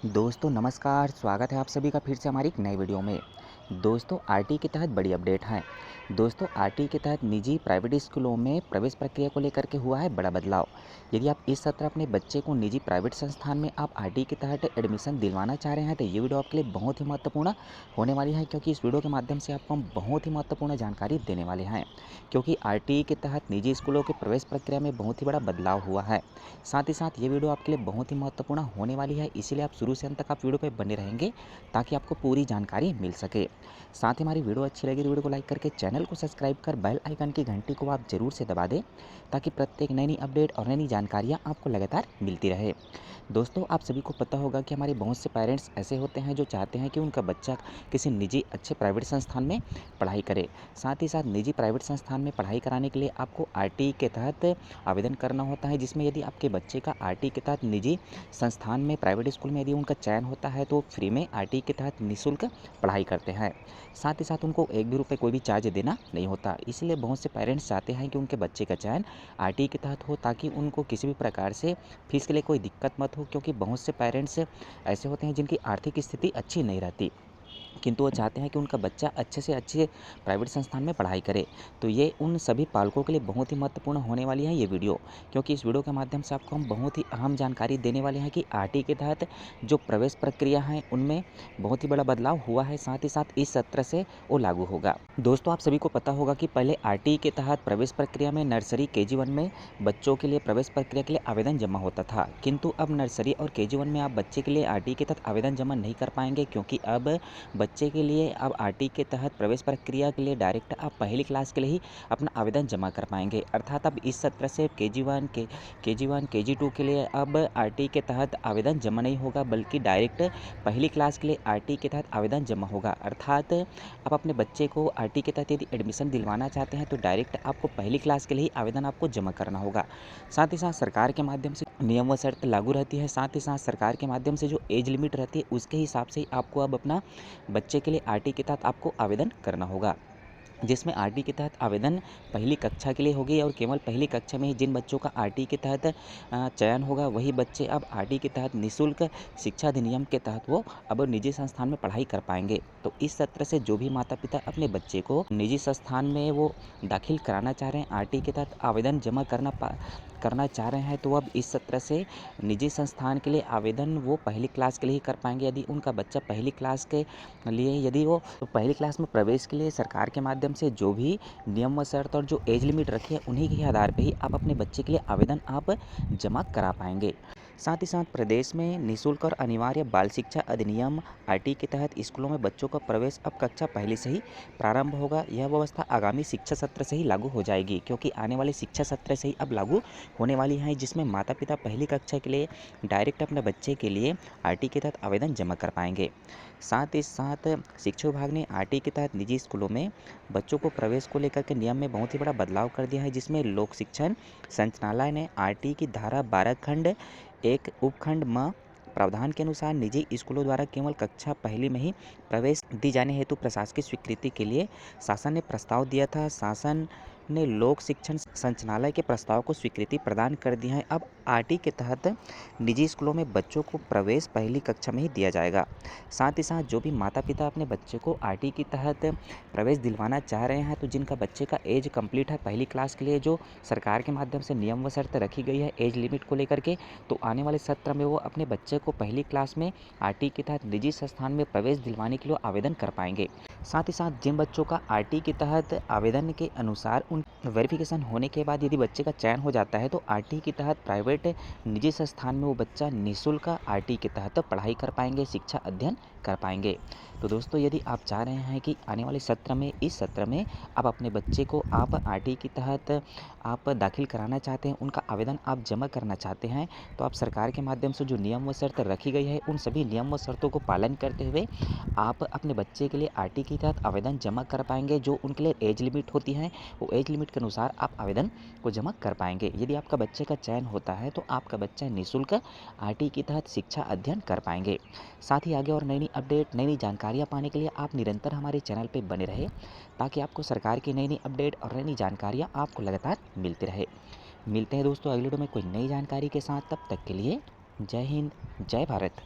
दोस्तों नमस्कार, स्वागत है आप सभी का फिर से हमारी एक नई वीडियो में। दोस्तों आरटी के तहत बड़ी अपडेट है। दोस्तों आरटी के तहत निजी प्राइवेट स्कूलों में प्रवेश प्रक्रिया को लेकर के हुआ है बड़ा बदलाव। यदि आप इस सत्र अपने बच्चे को निजी प्राइवेट संस्थान में आप आरटी के तहत एडमिशन दिलवाना चाह रहे हैं तो ये वीडियो आपके लिए बहुत ही महत्वपूर्ण होने वाली है, क्योंकि इस वीडियो के माध्यम से आपको हम बहुत ही महत्वपूर्ण जानकारी देने वाले हैं। क्योंकि आरटी के तहत निजी स्कूलों के प्रवेश प्रक्रिया में बहुत ही बड़ा बदलाव हुआ है। साथ ही साथ ये वीडियो आपके लिए बहुत ही महत्वपूर्ण होने वाली है, इसीलिए आप शुरू से अंत तक आप वीडियो पे बने रहेंगे ताकि आपको पूरी जानकारी मिल सके। साथ ही हमारी वीडियो अच्छी लगी तो वीडियो को लाइक करके चैनल को सब्सक्राइब कर बेल आइकन की घंटी को आप जरूर से दबा दें, ताकि प्रत्येक नई नई अपडेट और नई नई जानकारियाँ आपको लगातार मिलती रहे। दोस्तों आप सभी को पता होगा कि हमारे बहुत से पेरेंट्स ऐसे होते हैं जो चाहते हैं कि उनका बच्चा किसी निजी अच्छे प्राइवेट संस्थान में पढ़ाई करे। साथ ही साथ निजी प्राइवेट संस्थान में पढ़ाई कराने के लिए आपको आरटी के तहत आवेदन करना होता है, जिसमें यदि आपके बच्चे का आरटी के तहत निजी संस्थान में प्राइवेट स्कूल में यदि उनका चयन होता है तो फ्री में आरटी के तहत निःशुल्क पढ़ाई करते हैं। साथ ही साथ उनको एक भी रुपये कोई भी चार्ज देना नहीं होता। इसलिए बहुत से पेरेंट्स चाहते हैं कि उनके बच्चे का चयन आरटी के तहत हो, ताकि उनको किसी भी प्रकार से फीस के लिए कोई दिक्कत मत हो, क्योंकि बहुत से पेरेंट्स ऐसे होते हैं जिनकी आर्थिक स्थिति अच्छी नहीं रहती, किंतु वो चाहते हैं कि उनका बच्चा अच्छे से अच्छे प्राइवेट संस्थान में पढ़ाई करे। तो ये उन सभी पालकों के लिए बहुत ही महत्वपूर्ण होने वाली है ये वीडियो, क्योंकि इस वीडियो के माध्यम से आपको हम बहुत ही अहम जानकारी देने वाले हैं कि आरटी के तहत जो प्रवेश प्रक्रिया है उनमें बहुत ही बड़ा बदलाव हुआ है। साथ ही साथ इस सत्र से वो लागू होगा। दोस्तों आप सभी को पता होगा कि पहले आरटी के तहत प्रवेश प्रक्रिया में नर्सरी KG1 में बच्चों के लिए प्रवेश प्रक्रिया के लिए आवेदन जमा होता था, किंतु अब नर्सरी और KG1 में आप बच्चे के लिए आरटी के तहत आवेदन जमा नहीं कर पाएंगे, क्योंकि अब बच्चे के लिए अब आरटी के तहत प्रवेश प्रक्रिया के लिए डायरेक्ट आप पहली क्लास के लिए ही अपना आवेदन जमा कर पाएंगे। अर्थात अब इस सत्र से KG1 KG2 के लिए अब आरटी के तहत आवेदन जमा नहीं होगा, बल्कि डायरेक्ट पहली क्लास के लिए आरटी के तहत आवेदन जमा होगा। अर्थात आप अपने बच्चे को आरटी के तहत यदि एडमिशन दिलवाना चाहते हैं तो डायरेक्ट आपको पहली क्लास के लिए ही आवेदन आपको जमा करना होगा। साथ ही साथ सरकार के माध्यम से नियम व शर्त लागू रहती है। साथ ही साथ सरकार के माध्यम से जो एज लिमिट रहती है उसके हिसाब से ही आपको अब अपना बच्चे के लिए आरटी के तहत आपको आवेदन करना होगा, जिसमें आरटी के तहत आवेदन पहली कक्षा के लिए होगी, और केवल पहली कक्षा में ही जिन बच्चों का आरटी के तहत चयन होगा वही बच्चे अब आरटी के तहत निःशुल्क शिक्षा अधिनियम के तहत वो अब निजी संस्थान में पढ़ाई कर पाएंगे। तो इस सत्र से जो भी माता पिता अपने बच्चे को निजी संस्थान में वो दाखिल कराना चाह रहे हैं, आरटी के तहत आवेदन जमा करना चाह रहे हैं, तो अब इस सत्र से निजी संस्थान के लिए आवेदन वो पहली क्लास के लिए ही कर पाएंगे। यदि उनका बच्चा पहली क्लास के लिए यदि वो पहली क्लास में प्रवेश के लिए सरकार के माध्यम से जो भी नियम व शर्त और जो एज लिमिट रखी है उन्हीं के आधार पे ही आप अपने बच्चे के लिए आवेदन आप जमा करा पाएंगे। साथ ही साथ प्रदेश में निःशुल्क और अनिवार्य बाल शिक्षा अधिनियम आरटी के तहत स्कूलों में बच्चों का प्रवेश अब कक्षा पहले से ही प्रारंभ होगा। यह व्यवस्था आगामी शिक्षा सत्र से ही लागू हो जाएगी, क्योंकि आने वाले शिक्षा सत्र से ही अब लागू होने वाली है, जिसमें माता पिता पहली कक्षा के लिए डायरेक्ट अपने बच्चे के लिए आरटी के तहत आवेदन जमा कर पाएंगे। साथ ही साथ शिक्षा विभाग ने आरटी के तहत निजी स्कूलों में बच्चों को प्रवेश को लेकर के नियम में बहुत ही बड़ा बदलाव कर दिया है, जिसमें लोक शिक्षण संचालनालय ने आरटी की धारा 12 खंड 1 उपखंड म प्रावधान के अनुसार निजी स्कूलों द्वारा केवल कक्षा पहली में ही प्रवेश दी जाने हेतु प्रशासकीय स्वीकृति के लिए शासन ने प्रस्ताव दिया था। शासन ने लोक शिक्षण संचालनालय के प्रस्ताव को स्वीकृति प्रदान कर दी है। अब आरटी के तहत निजी स्कूलों में बच्चों को प्रवेश पहली कक्षा में ही दिया जाएगा। साथ ही साथ जो भी माता पिता अपने बच्चे को आरटी के तहत प्रवेश दिलवाना चाह रहे हैं, तो जिनका बच्चे का एज कंप्लीट है पहली क्लास के लिए, जो सरकार के माध्यम से नियम व शर्त रखी गई है एज लिमिट को लेकर के, तो आने वाले सत्र में वो अपने बच्चे को पहली क्लास में आरटी के तहत निजी संस्थान में प्रवेश दिलवाने के लिए आवेदन कर पाएंगे। साथ ही साथ जिन बच्चों का आरटी के तहत आवेदन के अनुसार उन वेरिफिकेशन होने के बाद यदि बच्चे का चयन हो जाता है तो आरटी के तहत प्राइवेट निजी संस्थान में वो बच्चा निःशुल्क आरटी के तहत पढ़ाई कर पाएंगे, शिक्षा अध्ययन कर पाएंगे। तो दोस्तों यदि आप चाह रहे हैं कि आने वाले सत्र में इस सत्र में आप अपने बच्चे को आप आरटी के तहत आप दाखिल कराना चाहते हैं, उनका आवेदन आप जमा करना चाहते हैं, तो आप सरकार के माध्यम से जो नियम व शर्त रखी गई है उन सभी नियम व शर्तों को पालन करते हुए आप अपने बच्चे के लिए आरटी के तहत आवेदन जमा कर पाएंगे। जो उनके लिए एज लिमिट होती है वो एज लिमिट के अनुसार आप आवेदन को जमा कर पाएंगे। यदि आपका बच्चे का चयन होता है तो आपका बच्चा निःशुल्क आरटी के तहत शिक्षा अध्ययन कर पाएंगे। साथ ही आगे और नई नई अपडेट नई नई जानकारियाँ पाने के लिए आप निरंतर हमारे चैनल पर बने रहे, ताकि आपको सरकार की नई नई अपडेट और नई नई जानकारियाँ आपको लगातार मिलती रहे। मिलते हैं दोस्तों अगले वीडियो में कोई नई जानकारी के साथ, तब तक के लिए जय हिंद, जय भारत।